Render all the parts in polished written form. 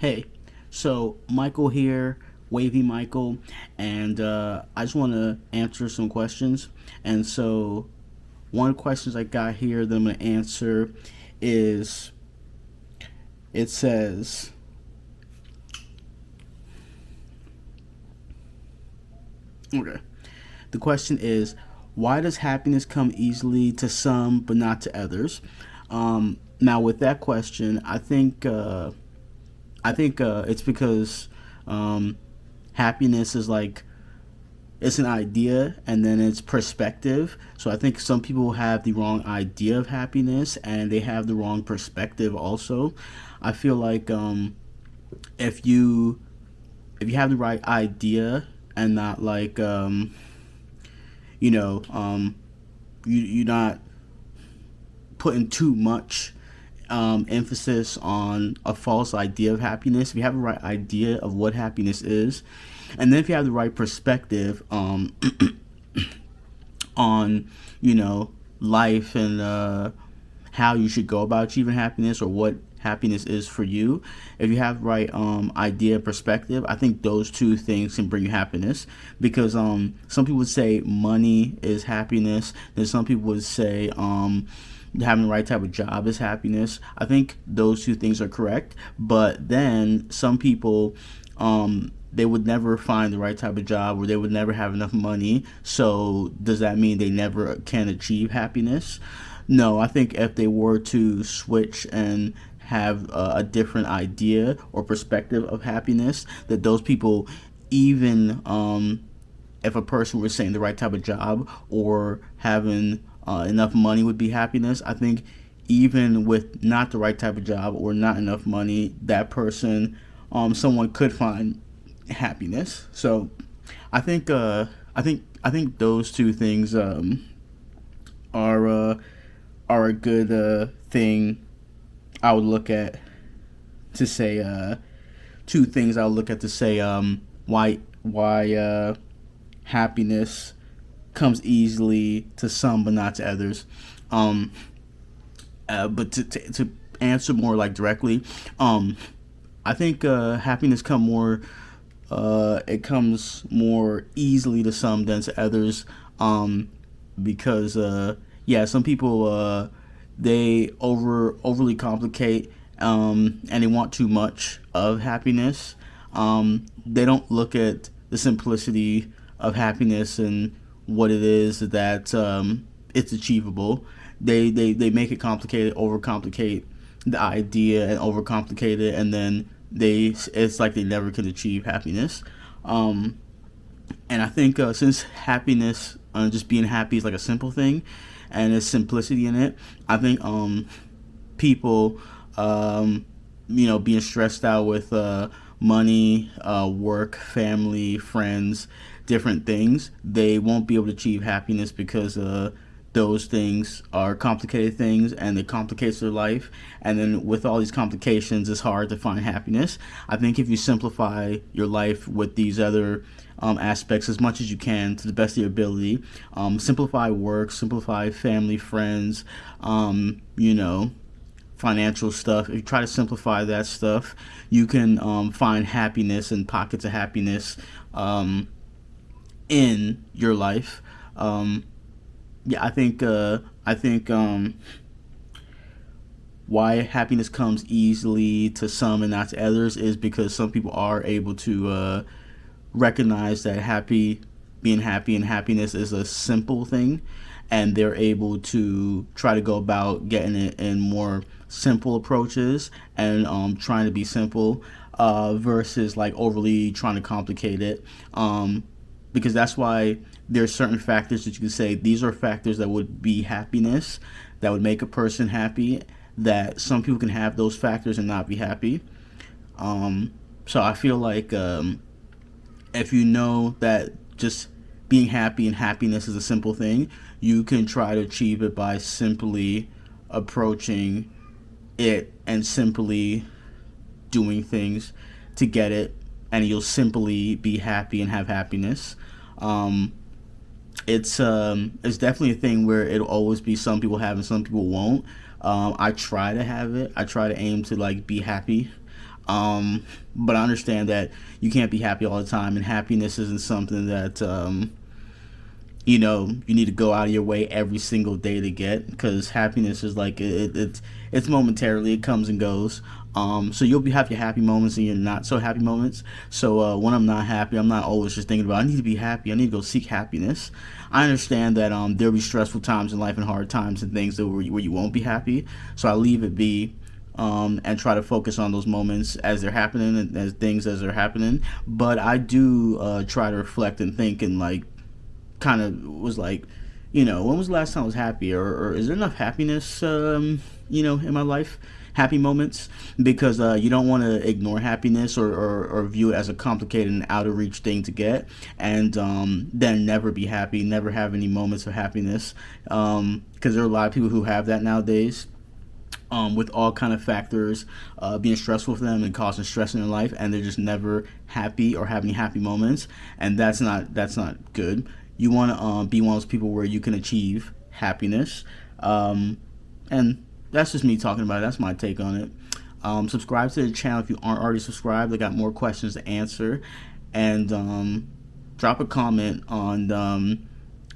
Hey, so Michael here, Wavy Michael, and I just want to answer some questions. And so, one of the questions I got here that I'm going to answer is it says, okay, the question is, why does happiness come easily to some but not to others? Now, with that question, I think it's because um, happiness is like it's an idea and then it's perspective. So I think some people have the wrong idea of happiness and they have the wrong perspective also. I feel like if you if you have the right idea and not like you know you're not putting too much emphasis on a false idea of happiness. If you have the right idea of what happiness is, and then if you have the right perspective on life and how you should go about achieving happiness or what happiness is for you, if you have the right idea and perspective, I think those two things can bring you happiness. Because some people would say money is happiness, then some people would say having the right type of job is happiness. I think those two things are correct, but then some people they would never find the right type of job or they would never have enough money. So does that mean they never can achieve happiness? No, I think if they were to switch and have a different idea or perspective of happiness, that those people, even if a person was saying the right type of job or having enough money would be happiness. I think even with not the right type of job or not enough money, that person, someone could find happiness. So I think those two things are are a good thing I would look at to say two things I would look at to say why happiness comes easily to some but not to others. Um, but to answer more like directly, I think happiness it comes more easily to some than to others. Because yeah, some people they overly complicate and they want too much of happiness. They don't look at the simplicity of happiness and what it is that it's achievable. They make it complicated, overcomplicate the idea and overcomplicate it, and then it's like they never can achieve happiness. Um, and I think since happiness, just being happy is like a simple thing, and there's simplicity in it. I think people, being stressed out with money, work, family, friends, different things, they won't be able to achieve happiness because those things are complicated things and it complicates their life. And then with all these complications, it's hard to find happiness. I think if you simplify your life with these other aspects as much as you can to the best of your ability, simplify work, simplify family, friends, financial stuff. If you try to simplify that stuff, you can find happiness and pockets of happiness in your life. Yeah, I think why happiness comes easily to some and not to others is because some people are able to recognize that being happy and happiness is a simple thing, and they're able to try to go about getting it in more simple approaches and trying to be simple versus like overly trying to complicate it. Because that's why there's certain factors that you can say these are factors that would be happiness, that would make a person happy, that some people can have those factors and not be happy. So I feel like if you know that just being happy and happiness is a simple thing, you can try to achieve it by simply approaching it and simply doing things to get it, and you'll simply be happy and have happiness. Um, it's definitely a thing where it'll always be some people have and some people won't. I try to have it. I try to aim to like be happy. But I understand that you can't be happy all the time, and happiness isn't something that you need to go out of your way every single day to get, because happiness is like it's momentarily, it comes and goes. So you'll have your happy moments and your not so happy moments. So when I'm not happy, I'm not always just thinking about I need to be happy, I need to go seek happiness. I understand that there'll be stressful times in life and hard times and things where you won't be happy, so I leave it be, and try to focus on those moments as they're happening and as things as they're happening. But I do try to reflect and think, and like kind of was like, when was the last time I was happy, or is there enough happiness, in my life, happy moments, because you don't want to ignore happiness, or view it as a complicated and out of reach thing to get, and then never be happy, never have any moments of happiness, because there are a lot of people who have that nowadays. With all kind of factors being stressful for them and causing stress in their life, and they're just never happy or have any happy moments, and that's not good. You want to be one of those people where you can achieve happiness, and that's just me talking about it. That's my take on it. Subscribe to the channel if you aren't already subscribed. I got more questions to answer, and drop a comment on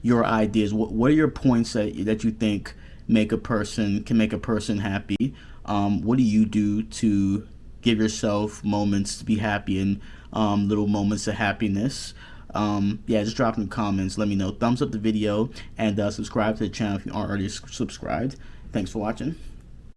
your ideas. What are your points that you think can make a person happy? What do you do to give yourself moments to be happy, and little moments of happiness? Just drop in the comments, let me know. Thumbs up the video, and subscribe to the channel if you aren't already subscribed. Thanks for watching.